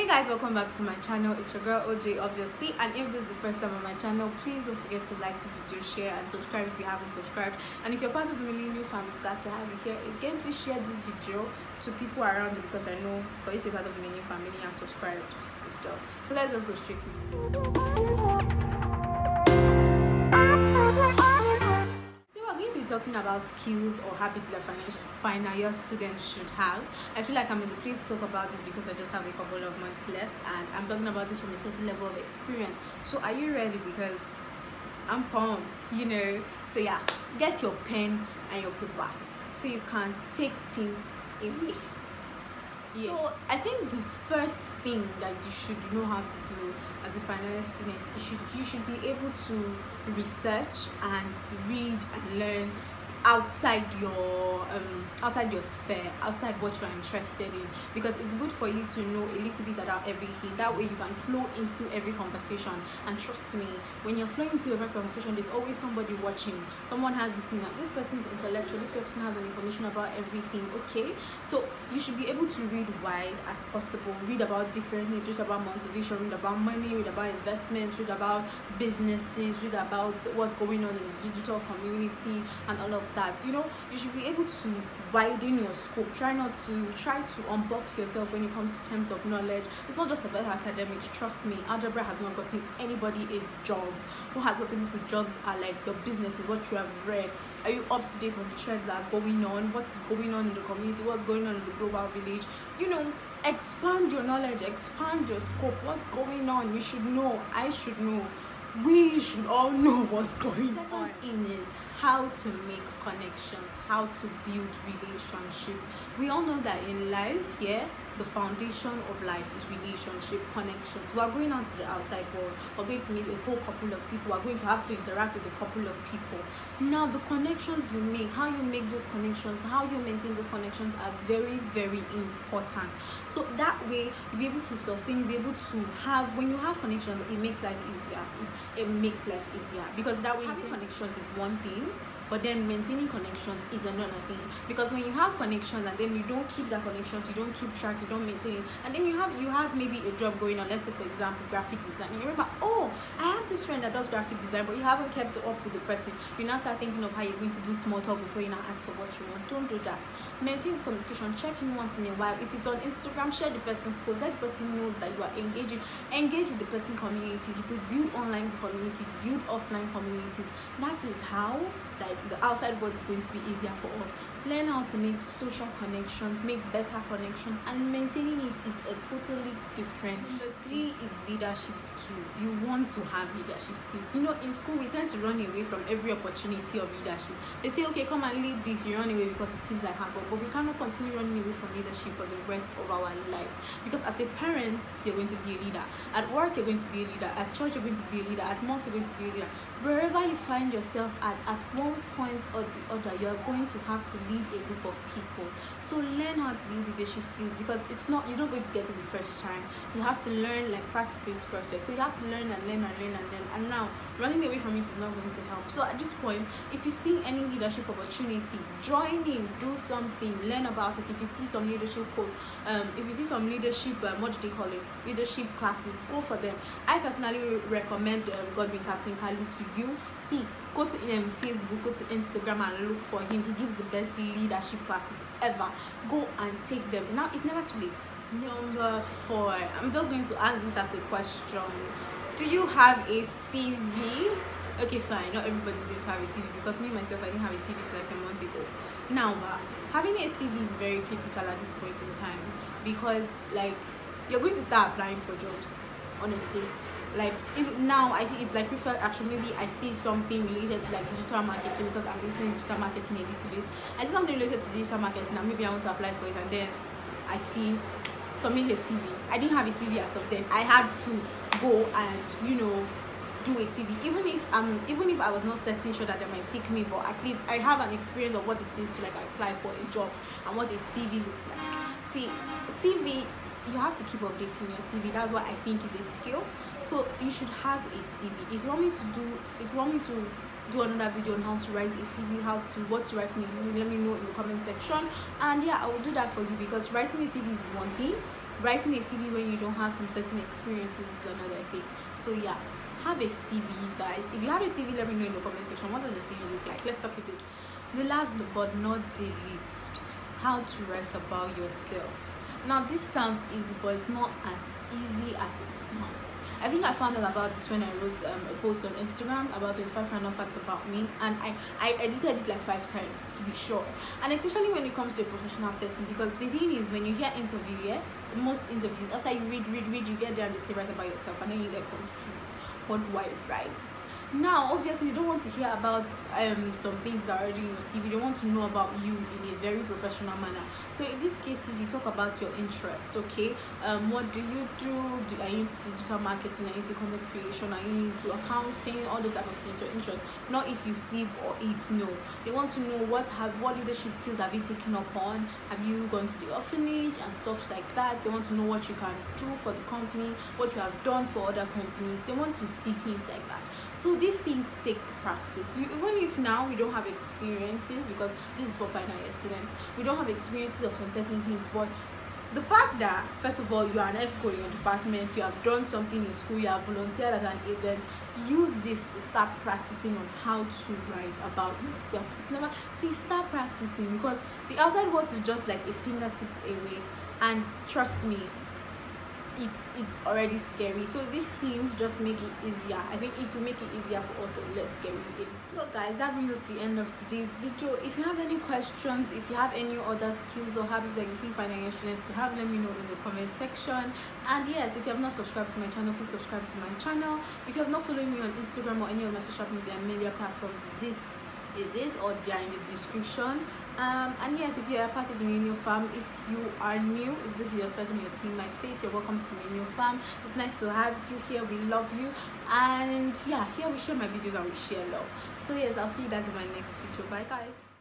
Hey guys, welcome back to my channel. It's your girl OJ, obviously, and if this is the first time on my channel, please don't forget to like this video, share and subscribe if you haven't subscribed. And if you're part of the Millennial Fam, it's glad to have you here again. Please share this video to people around you, because I know for you to be part of the Millennial Fam, many have subscribed and stuff. So let's just go straight into it. Talking about skills or habits that final year students should have. I feel like I'm in the place to talk about this because I just have a couple of months left, and I'm talking about this from a certain level of experience. So are you ready? Because I'm pumped, you know. So yeah, get your pen and your paper so you can take things away. Yeah. So I think the first thing that you should know how to do as a final year student, you should be able to research and read and learn outside your sphere, outside what you're interested in, because it's good for you to know a little bit about everything. That way you can flow into every conversation, and trust me, when you're flowing into every conversation, there's always somebody watching. Someone has this thing that this person's intellectual, this person has an information about everything. Okay, so you should be able to read wide as possible, read about different things, just about motivation, read about money, read about investment, read about businesses, read about what's going on in the digital community and all of that. You know, you should be able to widen your scope. Try to unbox yourself when it comes to terms of knowledge. It's not just about academics. Trust me, algebra has not gotten anybody a job. What has gotten people jobs are like your businesses, what you have read. Are you up to date on the trends that are going on? What is going on in the community? What's going on in the global village? You know, expand your knowledge, expand your scope. What's going on? You should know. I should know. We should all know what's going on. Second thing is how to make connections, how to build relationships. We all know that in life, the foundation of life is relationship, connections. We are going on to the outside world. We're going to meet a whole couple of people. We're going to have to interact with a couple of people. Now, the connections you make, how you make those connections, how you maintain those connections are very, very important. So that way, you'll be able to sustain, you'll be able to have, when you have connections, it makes life easier. It makes life easier, because that way having connections is one thing, but then maintaining connections is another thing. Because when you have connections and then you don't keep that connections, you don't keep track, you don't maintain it, and then you have maybe a job going on, let's say for example graphic design, and you remember, oh, I have this friend that does graphic design, but you haven't kept up with the person. You now start thinking of how you're going to do small talk before you now ask for what you want. Don't do that. Maintain communication, check in once in a while. If it's on Instagram, share the person's post, let the person knows that you are engaging. Engage with the person communities. You could build online communities, build offline communities. That is how the outside world is going to be easier for us. Learn how to make social connections, make better connections, and maintaining it is a totally different. Number 3 is leadership skills. You want to have leadership skills. You know, in school we tend to run away from every opportunity of leadership. They say, okay, come and lead this. You run away because it seems like hard work, but we cannot continue running away from leadership for the rest of our lives. Because as a parent, you're going to be a leader. At work, you're going to be a leader. At church, you're going to be a leader. At mosque, you're going to be a leader. Wherever you find yourself at one point or the other, you're going to have to lead a group of people. So learn how to lead leadership skills, because you're not going to get it the first time. You have to learn, like practice makes perfect. So you have to learn and learn and learn and learn. And now running away from it is not going to help. So at this point, if you see any leadership opportunity, join in, do something, learn about it. If you see some leadership coach, if you see some leadership, what do they call it? Leadership classes, go for them. I personally recommend God Being Captain Kalu to you. See, go to Facebook, go to Instagram and look for him. He gives the best leadership classes ever. Go and take them. Now, it's never too late. Number 4, I'm just going to ask this as a question. Do you have a CV? Okay, fine, not everybody's going to have a CV, because me myself, I didn't have a CV till like a month ago. Now, having a CV is very critical at this point in time, because like you're going to start applying for jobs, honestly. Like now I think it's like preferred action. Maybe I see something related to like digital marketing, because I'm into digital marketing a little bit. I see something related to digital marketing and maybe I want to apply for it, and then I see submit a CV. I didn't have a CV as of then. I had to go and, you know, do a CV, even if I was not certain sure that they might pick me, but at least I have an experience of what it is to like apply for a job and what a CV looks like. See, CV, you have to keep updating your CV. That's what I think is a skill. So you should have a CV. If you want me to do another video on how to write a CV, what to write in a CV, let me know in the comment section, and yeah, I will do that for you, because writing a CV is one thing, writing a CV when you don't have some certain experiences is another thing. So yeah, have a CV, guys. If you have a CV, let me know in the comment section. What does the CV look like? Let's talk a bit. The last but not the least, how to write about yourself. Now this sounds easy, but it's not as easy as it sounds. I think I found out about this when I wrote a post on Instagram about 25 random facts about me, and I edited it like 5 times to be sure. And especially when it comes to a professional setting, because the thing is, when you hear interview, yeah, most interviews, after you read, you get there and they say write about yourself, and then you get confused. What do I write? Now obviously you don't want to hear about some things that are already in your CV. They want to know about you in a very professional manner. So in these cases, you talk about your interest. Okay, what do you do? Are you into digital marketing? Are you into content creation? Are you into accounting? All those type of things. Your interest, not if you sleep or eat. No, they want to know what leadership skills have you taken up on. Have you gone to the orphanage and stuff like that? They want to know what you can do for the company, what you have done for other companies. They want to see things like that. So these things take practice. Even if now we don't have experiences, because this is for final year students, we don't have experiences of some certain things, but the fact that first of all you are an ESCO in your department, you have done something in school, you have volunteered at an event, use this to start practicing on how to write about yourself. It's never start practicing, because the outside world is just like a fingertips away, and trust me, it's already scary. So these things just make it easier. I think it will make it easier for us and less scary. So guys, that brings us to the end of today's video. If you have any questions, if you have any other skills or habits that you think final year students to have, let me know in the comment section. And yes, if you have not subscribed to my channel, please subscribe to my channel. If you have not followed me on Instagram or any of my social media platform, this is it, or they are in the description. And yes, if you're a part of the Millennial Fam, if you are new, if this is your first time you're seeing my face, you're welcome to Millennial Fam. It's nice to have you here. We love you, and yeah, here we share my videos and we share love. So yes, I'll see you guys in my next video. Bye guys.